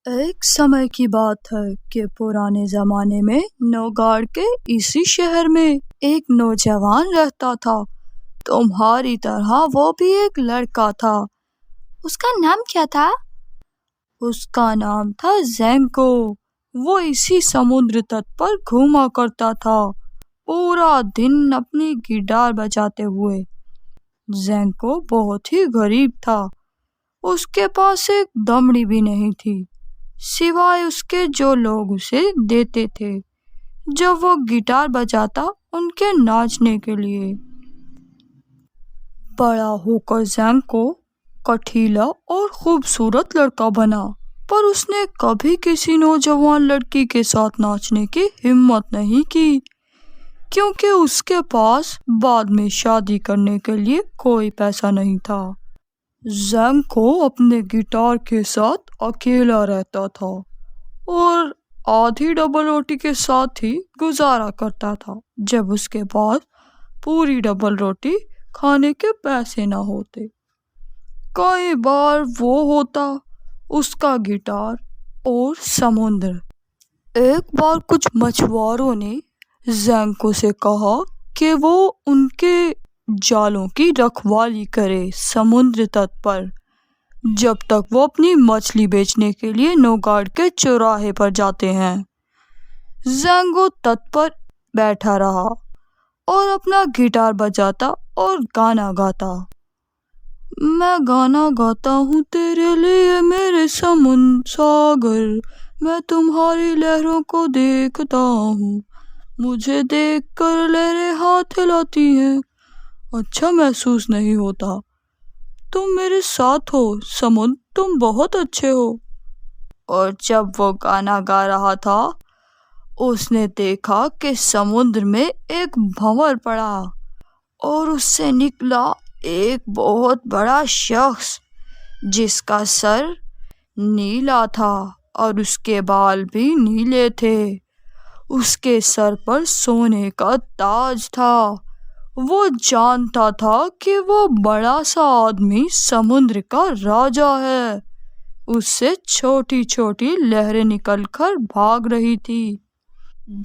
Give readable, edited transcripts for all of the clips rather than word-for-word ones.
एक समय की बात है कि पुराने जमाने में नौगाड़ के इसी शहर में एक नौजवान रहता था। तुम्हारी तरह वो भी एक लड़का था। उसका नाम क्या था? उसका नाम था ज़ेंको। वो इसी समुद्र तट पर घूमा करता था, पूरा दिन अपनी गिटार बजाते हुए। ज़ेंको बहुत ही गरीब था। उसके पास एक दमड़ी भी नहीं थी, सिवाय उसके जो लोग उसे देते थे जब वो गिटार बजाता उनके नाचने के लिए। बड़ा होकर ज़ेंको कठीला और खूबसूरत लड़का बना, पर उसने कभी किसी नौजवान लड़की के साथ नाचने की हिम्मत नहीं की, क्योंकि उसके पास बाद में शादी करने के लिए कोई पैसा नहीं था। ज़ेंको अपने गिटार के साथ अकेला रहता था और आधी डबल रोटी के साथ ही गुजारा करता था, जब उसके पास पूरी डबल रोटी खाने के पैसे ना होते। कई बार वो होता उसका गिटार और समुद्र। एक बार कुछ मछुआरों ने ज़ेंको से कहा कि वो उनके जालों की रखवाली करे समुद्र तट पर, जब तक वो अपनी मछली बेचने के लिए नौगाड़ के चौराहे पर जाते हैं। ज़ेंको तट पर बैठा रहा और अपना गिटार बजाता और गाना गाता। मैं गाना गाता हूँ तेरे लिए मेरे समुद्र सागर, मैं तुम्हारी लहरों को देखता हूँ, मुझे देखकर लहरें हाथ हिलाती हैं, अच्छा महसूस नहीं होता। तुम मेरे साथ हो समुद्र, तुम बहुत अच्छे हो। और जब वो गाना गा रहा था, उसने देखा कि समुद्र में एक भंवर पड़ा और उससे निकला एक बहुत बड़ा शख्स, जिसका सर नीला था और उसके बाल भी नीले थे। उसके सर पर सोने का ताज था। वो जानता था कि वो बड़ा सा आदमी समुद्र का राजा है। उससे छोटी छोटी लहरें निकलकर भाग रही थी।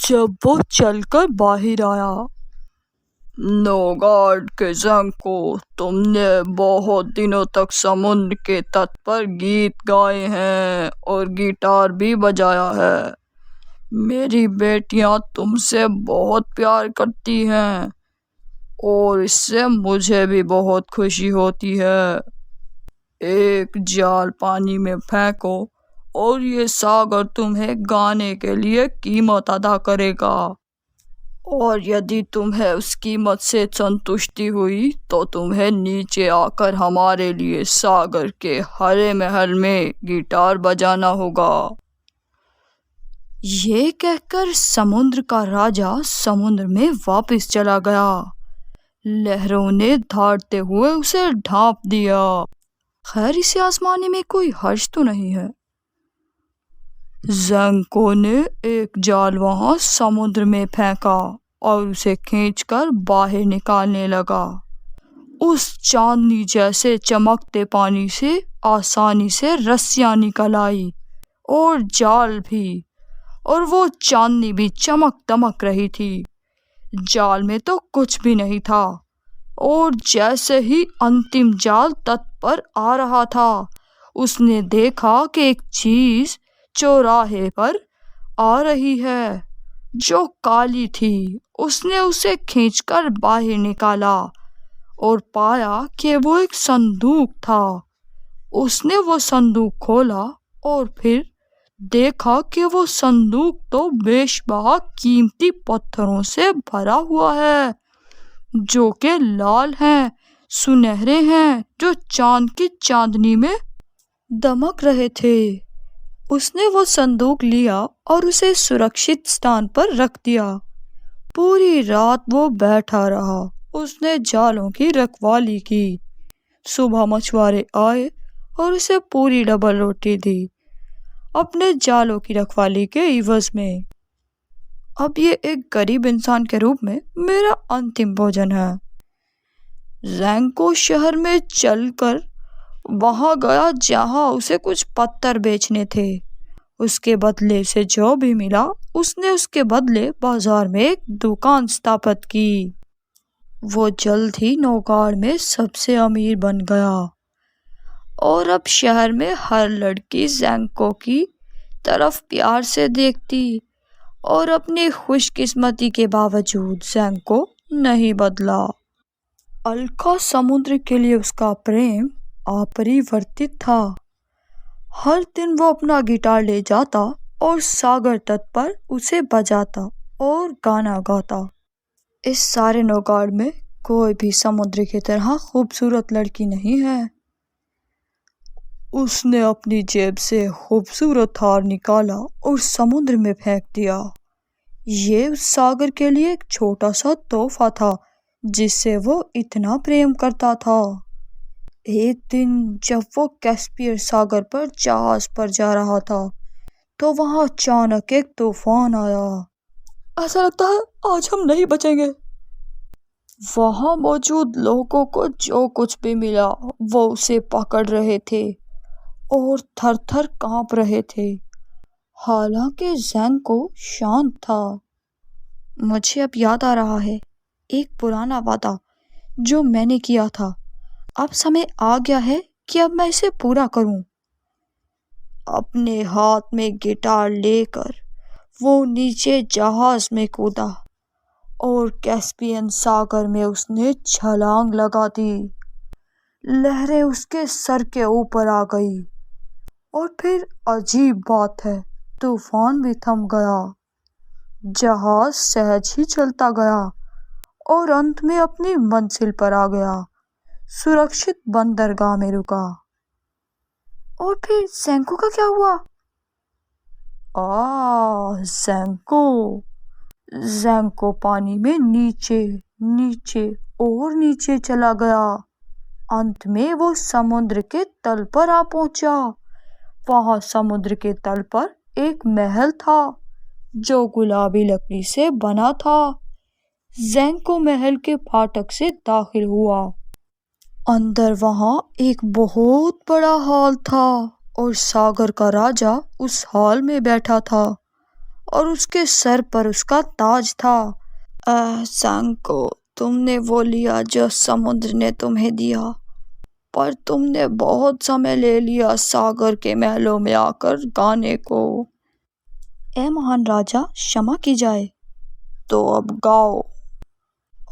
जब वो चलकर बाहर आया, नौगाड़ के ज़ेंको, तुमने बहुत दिनों तक समुद्र के तट पर गीत गाए हैं और गिटार भी बजाया है। मेरी बेटियां तुमसे बहुत प्यार करती हैं और इससे मुझे भी बहुत खुशी होती है। एक जाल पानी में फेंको और ये सागर तुम्हें गाने के लिए कीमत अदा करेगा, और यदि तुम्हें उस कीमत से संतुष्टि हुई तो तुम्हें नीचे आकर हमारे लिए सागर के हरे महल में गिटार बजाना होगा। ये कहकर समुद्र का राजा समुद्र में वापस चला गया। लहरों ने धारते हुए उसे ढांप दिया। खैर, इसे आजमाने में कोई हर्ज तो नहीं है। ज़ेंको ने एक जाल वहां समुद्र में फेंका और उसे खींचकर बाहर निकालने लगा। उस चांदनी जैसे चमकते पानी से आसानी से रस्सियां निकल आई और जाल भी, और वो चांदनी भी चमक दमक रही थी। जाल में तो कुछ भी नहीं था, और जैसे ही अंतिम जाल तट पर आ रहा था, उसने देखा कि एक चीज चौराहे पर आ रही है जो काली थी। उसने उसे खींचकर बाहर निकाला और पाया कि वो एक संदूक था। उसने वो संदूक खोला और फिर देखा कि वो संदूक तो बेशबहा कीमती पत्थरों से भरा हुआ है, जो कि लाल हैं, सुनहरे हैं, जो चांद की चांदनी में दमक रहे थे। उसने वो संदूक लिया और उसे सुरक्षित स्थान पर रख दिया। पूरी रात वो बैठा रहा। उसने जालों की रखवाली की। सुबह मछुआरे आए और उसे पूरी डबल रोटी दी अपने जालों की रखवाली के इवज में। अब ये एक गरीब इंसान के रूप में मेरा अंतिम भोजन है। ज़ेंको शहर में चलकर वहां गया जहां उसे कुछ पत्थर बेचने थे। उसके बदले से जो भी मिला उसने उसके बदले बाजार में एक दुकान स्थापित की। वो जल्द ही नौगाड़ में सबसे अमीर बन गया और अब शहर में हर लड़की ज़ेंको की तरफ प्यार से देखती और अपनी खुशकिस्मती के बावजूद ज़ेंको नहीं बदला। अलका समुद्र के लिए उसका प्रेम अपरिवर्तित था। हर दिन वो अपना गिटार ले जाता और सागर तट पर उसे बजाता और गाना गाता। इस सारे नौगाड़ में कोई भी समुद्र की तरह खूबसूरत लड़की नहीं है। उसने अपनी जेब से खूबसूरत हार निकाला और समुद्र में फेंक दिया। ये उस सागर के लिए एक छोटा सा तोहफा था जिससे वो इतना प्रेम करता था। एक दिन जब वो कैस्पियर सागर पर जहाज पर जा रहा था तो वहां अचानक एक तूफान आया। ऐसा लगता है आज हम नहीं बचेंगे। वहां मौजूद लोगों को जो कुछ भी मिला वो उसे पकड़ रहे थे और थर थर कांप रहे थे। हालांकि ज़ेंको शांत था। मुझे अब याद आ रहा है एक पुराना वादा जो मैंने किया था। अब समय आ गया है कि अब मैं इसे पूरा करूं। अपने हाथ में गिटार लेकर वो नीचे जहाज में कूदा और कैस्पियन सागर में उसने छलांग लगा दी। लहरें उसके सर के ऊपर आ गई और फिर अजीब बात है तूफान भी थम गया। जहाज सहज ही चलता गया और अंत में अपनी मंजिल पर आ गया। सुरक्षित बंदरगाह में रुका। और फिर ज़ेंको का क्या हुआ? ज़ेंको पानी में नीचे नीचे और नीचे चला गया। अंत में वो समुद्र के तल पर आ पहुंचा। वहां समुद्र के तल पर एक महल था जो गुलाबी लकड़ी से बना था। ज़ेंको महल के फाटक से दाखिल हुआ। अंदर वहां एक बहुत बड़ा हॉल था और सागर का राजा उस हॉल में बैठा था और उसके सर पर उसका ताज था। ज़ेंको, तुमने वो लिया जो समुद्र ने तुम्हें दिया, पर तुमने बहुत समय ले लिया सागर के महलों में आकर गाने को। ए महान राजा, क्षमा की जाए। तो अब गाओ।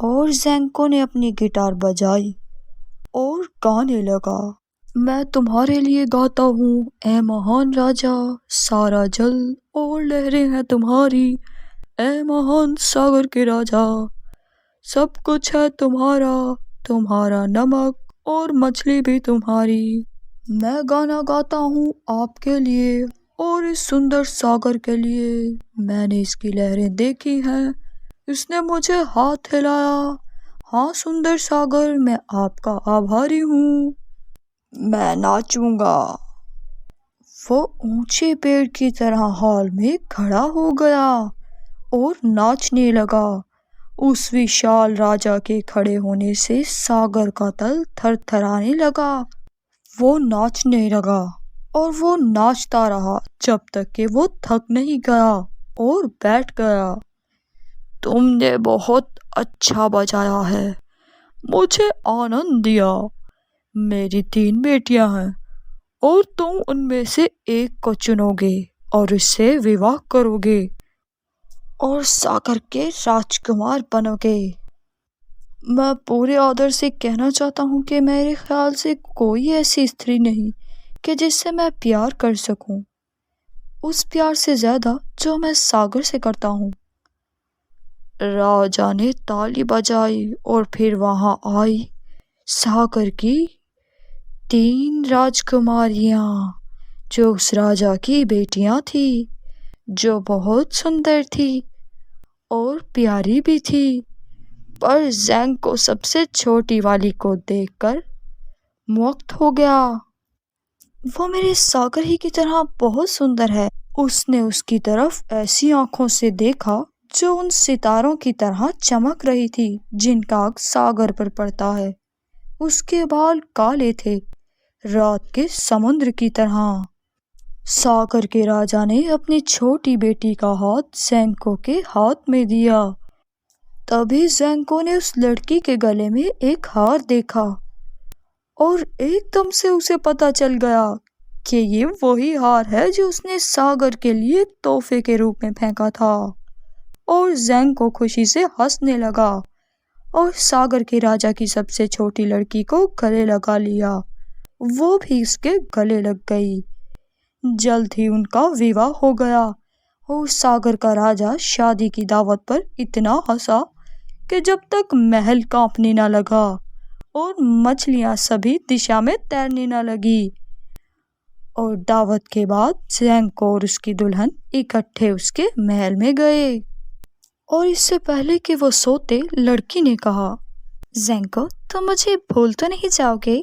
और ज़ेंको ने अपनी गिटार बजाई और गाने लगा। मैं तुम्हारे लिए गाता हूँ ए महान राजा, सारा जल और लहरें हैं तुम्हारी। ए महान सागर के राजा, सब कुछ है तुम्हारा, तुम्हारा नमक और मछली भी तुम्हारी। मैं गाना गाता हूँ आपके लिए और इस सुंदर सागर के लिए। मैंने इसकी लहरें देखी हैं, इसने मुझे हाथ हिलाया। हाँ सुंदर सागर, मैं आपका आभारी हूँ। मैं नाचूंगा। वो ऊंचे पेड़ की तरह हॉल में खड़ा हो गया और नाचने लगा। उस विशाल राजा के खड़े होने से सागर का तल थरथराने लगा। वो नाचने लगा और वो नाचता रहा जब तक कि वो थक नहीं गया और बैठ गया। तुमने बहुत अच्छा बजाया है, मुझे आनंद दिया। मेरी 3 बेटियां हैं और तुम उनमें से एक को चुनोगे और उससे विवाह करोगे और सागर के राजकुमार बनोगे। मैं पूरे आदर से कहना चाहता हूँ कि मेरे ख्याल से कोई ऐसी स्त्री नहीं कि जिससे मैं प्यार कर सकूं, उस प्यार से ज्यादा जो मैं सागर से करता हूँ। राजा ने ताली बजाई और फिर वहां आई सागर की 3 राजकुमारियां जो उस राजा की बेटियां थी, जो बहुत सुंदर थी और प्यारी भी थी। पर ज़ेंको सबसे छोटी वाली को देखकर मुग्ध हो गया। वो मेरे सागर ही की तरह बहुत सुंदर है। उसने उसकी तरफ ऐसी आंखों से देखा जो उन सितारों की तरह चमक रही थी जिनका सागर पर पड़ता है। उसके बाल काले थे, रात के समुद्र की तरह। सागर के राजा ने अपनी छोटी बेटी का हाथ ज़ेंको के हाथ में दिया। तभी ज़ेंको ने उस लड़की के गले में एक हार देखा और एकदम से उसे पता चल गया कि ये वही हार है जो उसने सागर के लिए तोहफे के रूप में फेंका था। और ज़ेंको खुशी से हंसने लगा और सागर के राजा की सबसे छोटी लड़की को गले लगा लिया। वो भी उसके गले लग गई। जल्द ही उनका विवाह हो गया और सागर का राजा शादी की दावत पर इतना हंसा कि जब तक महल कांपने न लगा और मछलियां सभी दिशा में तैरने न लगी। और दावत के बाद ज़ेंको और उसकी दुल्हन इकट्ठे उसके महल में गए। और इससे पहले कि वो सोते, लड़की ने कहा, ज़ेंको, तुम मुझे भूल तो नहीं जाओगे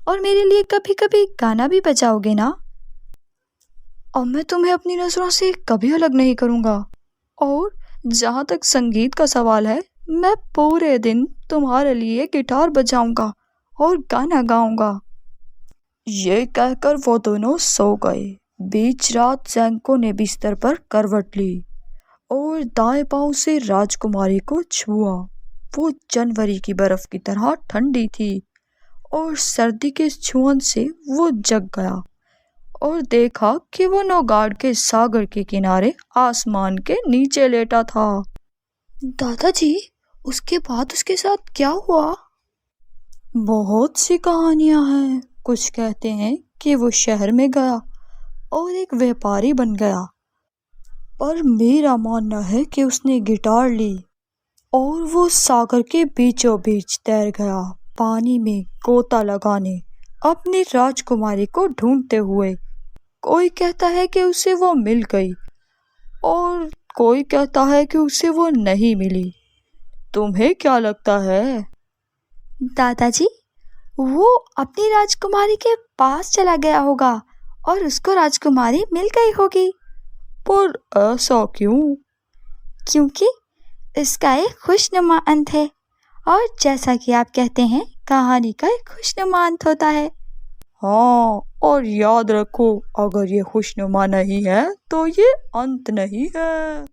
और मेरे लिए कभी कभी गाना भी बजाओगे ना? और मैं तुम्हें अपनी नजरों से कभी अलग नहीं करूंगा। और जहां तक संगीत का सवाल है, मैं पूरे दिन तुम्हारे लिए गिटार बजाऊंगा और गाना गाऊंगा। ये कहकर वो दोनों सो गए। बीच रात ज़ेंको ने बिस्तर पर करवट ली और दाएं पांव से राजकुमारी को छुआ। वो जनवरी की बर्फ की तरह ठंडी थी और सर्दी के छुअन से वो जग गया और देखा कि वो नौगाड़ के सागर के किनारे आसमान के नीचे लेटा था। दादाजी, उसके बाद उसके साथ क्या हुआ? बहुत सी कहानियां हैं। कुछ कहते हैं कि वो शहर में गया और एक व्यापारी बन गया, पर मेरा मानना है कि उसने गिटार ली और वो सागर के बीचों बीच तैर गया, पानी में गोता लगाने, अपनी राजकुमारी को ढूंढते हुए। कोई कहता है कि उसे वो मिल गई और कोई कहता है कि उसे वो नहीं मिली। तुम्हें क्या लगता है? दादाजी, वो अपनी राजकुमारी के पास चला गया होगा और उसको राजकुमारी मिल गई होगी। पर ऐसा क्यों? क्योंकि इसका एक खुशनुमा अंत है और जैसा कि आप कहते हैं, कहानी का एक खुशनुमा अंत होता है। हाँ, और याद रखो, अगर ये खुशनुमा नहीं है तो ये अंत नहीं है।